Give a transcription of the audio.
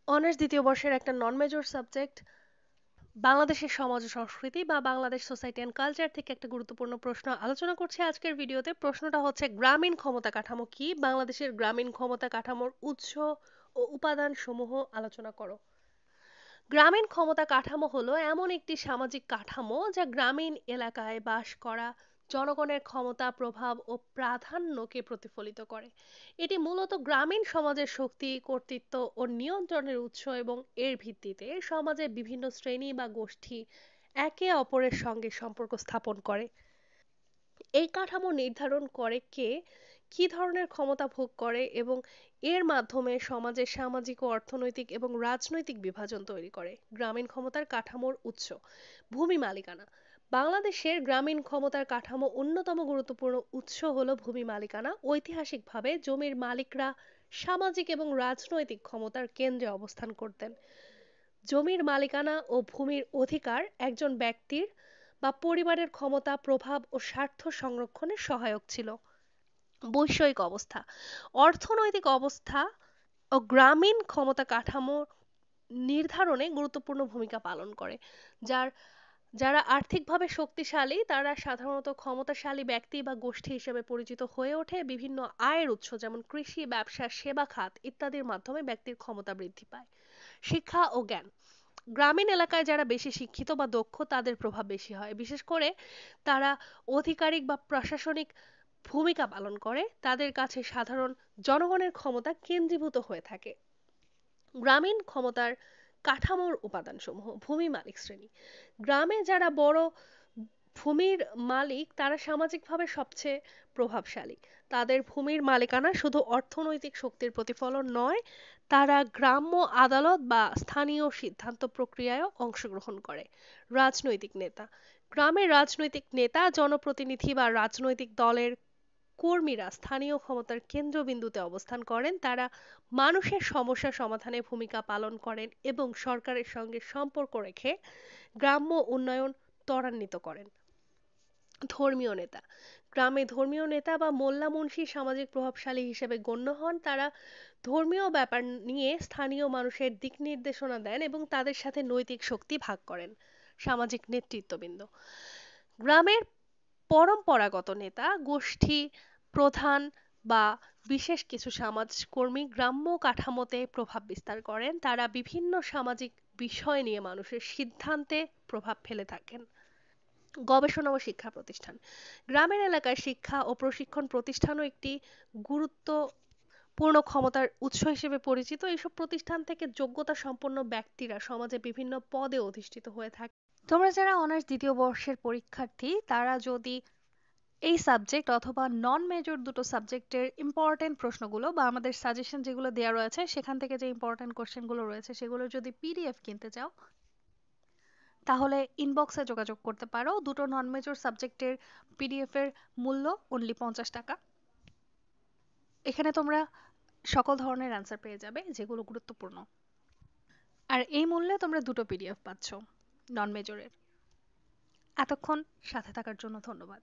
Honours দ্বিতীয় বর্ষের একটা নন মেজর সাবজেক্ট বাংলাদেশের সমাজ ও সংস্কৃতি বা বাংলাদেশ সোসাইটি অ্যান্ড কালচার থেকে একটা গুরুত্বপূর্ণ প্রশ্ন আলোচনা করছি আজকের ভিডিওতে। প্রশ্নটা হচ্ছে গ্রামীণ ক্ষমতা কাঠামো কি? বাংলাদেশের গ্রামীণ ক্ষমতা কাঠামোর উৎস ও উপাদান সমূহ আলোচনা করো। গ্রামীণ ক্ষমতা কাঠামো হলো এমন একটি সামাজিক কাঠামো যা গ্রামীণ এলাকায় বাস করা জনগণের ক্ষমতা, প্রভাব ও প্রাধান্যকে প্রতিফলিত করে। এটি মূলত গ্রামীণ সমাজের শক্তি, কর্তৃত্ব ও নিয়ন্ত্রণের উৎস এবং এর ভিত্তিতে সমাজের বিভিন্ন শ্রেণী বা গোষ্ঠী একে অপরের সঙ্গে সম্পর্ক স্থাপন করে। এই কাঠামো নির্ধারণ করে কে কী ধরনের ক্ষমতা ভোগ করে এবং এর মাধ্যমে সমাজের সামাজিক ও অর্থনৈতিক এবং রাজনৈতিক বিভাজন তৈরি করে। গ্রামীণ ক্ষমতার কাঠামোর উৎস। ভূমি মালিকানা। বাংলাদেশের গ্রামীণ ক্ষমতার কাঠামো অন্যতম গুরুত্বপূর্ণ উৎস হলো ভূমি মালিকানা। ঐতিহাসিকভাবে জমির মালিকরা সামাজিক এবং রাজনৈতিক ক্ষমতার কেন্দ্রে অবস্থান করতেন। জমির মালিকানা ও ভূমির অধিকার একজন ব্যক্তির বা পরিবারের ক্ষমতা, প্রভাব ও স্বার্থ সংরক্ষণে সহায়ক ছিল। বৈষয়িক অবস্থা। অর্থনৈতিক অবস্থা ও গ্রামীণ ক্ষমতা কাঠামো নির্ধারণে গুরুত্বপূর্ণ ভূমিকা পালন করে। যার যারা আর্থিকভাবে শক্তিশালী তারা সাধারণত ক্ষমতাশালী ব্যক্তি বা গোষ্ঠী হিসেবে পরিচিত হয়ে ওঠে। বিভিন্ন আয়ের উৎস যেমন কৃষি, ব্যবসা, সেবা খাত ইত্যাদির মাধ্যমে ব্যক্তির ক্ষমতা বৃদ্ধি পায়। শিক্ষা ও জ্ঞান। গ্রামীণ এলাকায় যারা বেশি শিক্ষিত বা দক্ষ তাদের প্রভাব বেশি হয়, বিশেষ করে তারা আধিকারিক বা প্রশাসনিক ভূমিকা পালন করে। তাদের কাছে সাধারণ জনগণের ক্ষমতা কেন্দ্রীভূত হয়ে থাকে। গ্রামীণ ক্ষমতার কাঠামোর উপাদানসমূহ। ভূমি মালিক শ্রেণী। গ্রামে যারা বড় ভূমির মালিক তারা সামাজিকভাবে সবচেয়ে প্রভাবশালী। তাদের ভূমির মালিকানা শুধু অর্থনৈতিক শক্তির প্রতিফলন নয়, তারা গ্রাম্য আদালত বা স্থানীয় সিদ্ধান্ত প্রক্রিয়ায়ও অংশগ্রহণ করে। রাজনৈতিক নেতা। গ্রামের রাজনৈতিক নেতা, জনপ্রতিনিধি বা রাজনৈতিক দলের কর্মীরা স্থানীয় ক্ষমতার কেন্দ্রবিন্দুতে অবস্থান করেন। তারা মানুষের সমস্যা সমাধানে ভূমিকা পালন করেন এবং সরকারের সঙ্গে সম্পর্ক রেখে গ্রাম্য উন্নয়ন ত্বরান্বিত করেন। ধর্মীয় নেতা। গ্রামে ধর্মীয় নেতা বা মোল্লা মুন্সি সামাজিক প্রভাবশালী হিসেবে গণ্য হন। তারা ধর্মীয় ব্যাপার নিয়ে স্থানীয় মানুষের দিক নির্দেশনা দেন এবং তাদের সাথে নৈতিক শক্তি ভাগ করেন। সামাজিক নেতৃত্ববৃন্দ। গ্রামের পরম্পরাগত নেতা, গোষ্ঠী প্রধান বা বিশেষ কিছু সমাজকর্মী গ্রাম্য কাঠামোতে প্রভাব বিস্তার করেন। তারা বিভিন্ন সামাজিক বিষয় নিয়ে মানুষের সিদ্ধান্তে প্রভাব ফেলে থাকেন। গবেষণা ও শিক্ষা প্রতিষ্ঠান। গ্রামের এলাকায় শিক্ষা ও প্রশিক্ষণ প্রতিষ্ঠানও একটি গুরুত্বপূর্ণ ক্ষমতার উৎস হিসেবে পরিচিত। এইসব প্রতিষ্ঠান থেকে যোগ্যতা সম্পন্ন ব্যক্তিরা সমাজে বিভিন্ন পদে অধিষ্ঠিত হয়ে থাকে। তোমরা যারা অনার্স দ্বিতীয় বর্ষের পরীক্ষার্থী তারা যদি এই সাবজেক্ট অথবা নন মেজর দুটো সাবজেক্টের ইম্পর্টেন্ট প্রশ্নগুলো বা আমাদের সাজেশন যেগুলো দেওয়া রয়েছে সেখান থেকে যে ইম্পর্টেন্ট কোশ্চেনগুলো রয়েছে সেগুলো যদি পিডিএফ কিনতে চাও তাহলে ইনবক্সে যোগাযোগ করতে পারো। দুটো নন মেজর সাবজেক্টের পিডিএফ এর মূল্য অনলি 50 টাকা। এখানে তোমরা সকল ধরনের অ্যান্সার পেয়ে যাবে যেগুলো গুরুত্বপূর্ণ। আর এই মূল্যে তোমরা দুটো পিডিএফ পাচ্ছ নন মেজরের। এতক্ষণ সাথে থাকার জন্য ধন্যবাদ।